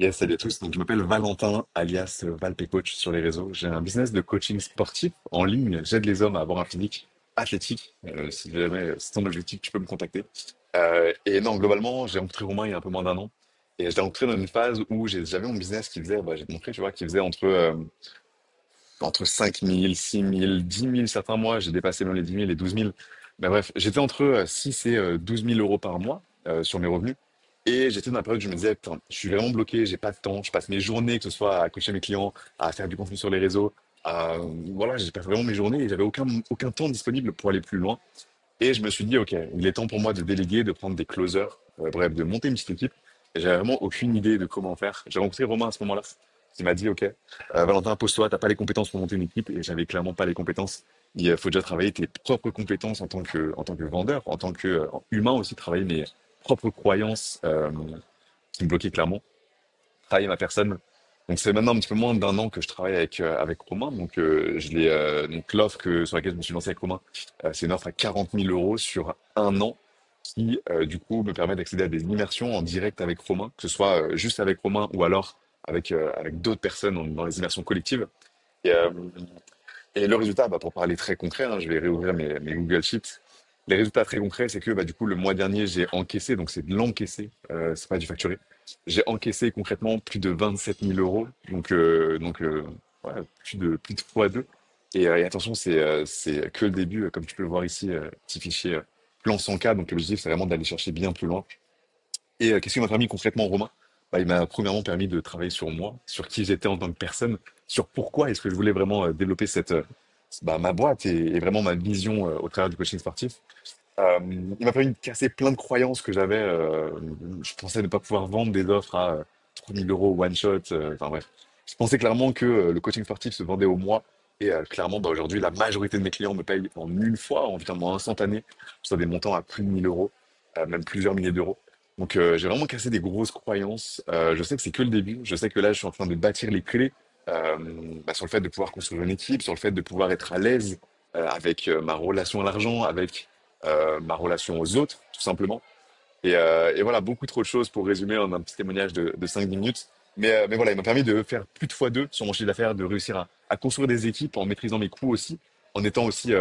Yes, salut à tous. Donc, je m'appelle Valentin, alias Valp Coach sur les réseaux. J'ai un business de coaching sportif en ligne. J'aide les hommes à avoir un physique athlétique. Si jamais c'est ton objectif, tu peux me contacter. Et non, globalement, j'ai rencontré Romain il y a un peu moins d'un an. Et je l'ai rencontré dans une phase où j'avais mon business qui faisait, j'ai montré, tu vois, qui faisait entre 5 000, 6 000, 10 000 certains mois. J'ai dépassé même les 10 000 et 12 000. Mais bref, j'étais entre 6 et 12 000 euros par mois sur mes revenus. Et j'étais dans la période où je me disais, putain, je suis vraiment bloqué, j'ai pas de temps, je passe mes journées, que ce soit à coacher mes clients, à faire du contenu sur les réseaux, voilà, j'ai passé vraiment mes journées et j'avais aucun temps disponible pour aller plus loin. Et je me suis dit, ok, il est temps pour moi de déléguer, de prendre des closers, bref, de monter une petite équipe. Et j'avais vraiment aucune idée de comment faire. J'ai rencontré Romain à ce moment-là, qui m'a dit, ok, Valentin, pose-toi, t'as pas les compétences pour monter une équipe. Et j'avais clairement pas les compétences. Il faut déjà travailler tes propres compétences en tant que vendeur, en tant que humain aussi, travailler mes propres croyances qui me bloquaient clairement, travailler ma personne. Donc c'est maintenant un petit peu moins d'un an que je travaille avec Romain. Donc donc l'offre sur laquelle je me suis lancé avec Romain, c'est une offre à 40 000 euros sur un an qui du coup me permet d'accéder à des immersions en direct avec Romain, que ce soit juste avec Romain ou alors avec d'autres personnes dans les immersions collectives. Et, euh, et le résultat, pour parler très concret, hein, je vais réouvrir mes Google Sheets. Les résultats très concrets, c'est que du coup, le mois dernier, j'ai encaissé, donc c'est de l'encaissé, c'est pas du facturé. J'ai encaissé concrètement plus de 27 000 euros, ouais, plus de fois deux. Et attention, c'est que le début, comme tu peux le voir ici, petit fichier plan 100K. Donc l'objectif, c'est vraiment d'aller chercher bien plus loin. Et qu'est-ce qui m'a permis concrètement, Romain? Il m'a premièrement permis de travailler sur moi, sur qui j'étais en tant que personne, sur pourquoi est-ce que je voulais vraiment développer ma boîte et vraiment ma vision au travers du coaching sportif. Il m'a permis de casser plein de croyances que j'avais. Je pensais ne pas pouvoir vendre des offres à 3 000 euros one shot. Enfin bref, je pensais clairement que le coaching sportif se vendait au mois. Et clairement, aujourd'hui, la majorité de mes clients me payent en une fois, en virement instantané, soit des montants à plus de 1 000 euros, même plusieurs milliers d'euros. Donc j'ai vraiment cassé des grosses croyances. Je sais que c'est que le début. Je sais que là, je suis en train de bâtir les clés euh, sur le fait de pouvoir construire une équipe, sur le fait de pouvoir être à l'aise avec ma relation à l'argent, avec ma relation aux autres, tout simplement. Et voilà, beaucoup trop de choses pour résumer en un petit témoignage de 5-10 minutes. Mais voilà, il m'a permis de faire plus de fois deux sur mon chiffre d'affaires, de réussir à construire des équipes en maîtrisant mes coûts aussi, en étant aussi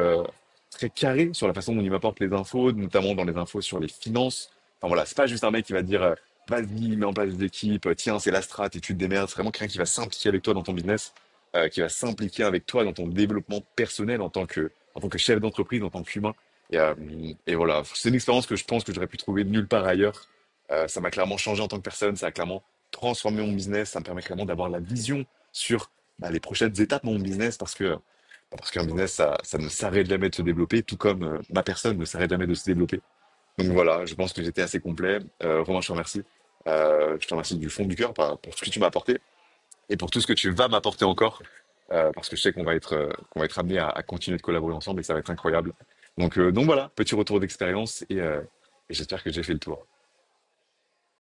très carré sur la façon dont il m'apporte les infos, notamment dans les infos sur les finances. Enfin voilà, c'est pas juste un mec qui va te dire vas-y, mets en place des équipes, tiens, c'est la strat et tu te démerdes. C'est vraiment quelqu'un qui va s'impliquer avec toi dans ton business, qui va s'impliquer avec toi dans ton développement personnel en tant que chef d'entreprise, en tant qu'humain. Et voilà, c'est une expérience que je pense que j'aurais pu trouver nulle part ailleurs. Ça m'a clairement changé en tant que personne, ça a clairement transformé mon business, ça me permet clairement d'avoir la vision sur les prochaines étapes de mon business parce qu'un business, ça ne s'arrête jamais de se développer, tout comme ma personne ne s'arrête jamais de se développer. Donc voilà, je pense que j'étais assez complet. Romain, je te remercie. Je te remercie du fond du cœur pour tout ce que tu m'as apporté et pour tout ce que tu vas m'apporter encore, parce que je sais qu'on va être amené à continuer de collaborer ensemble et ça va être incroyable. Donc voilà, petit retour d'expérience et j'espère que j'ai fait le tour.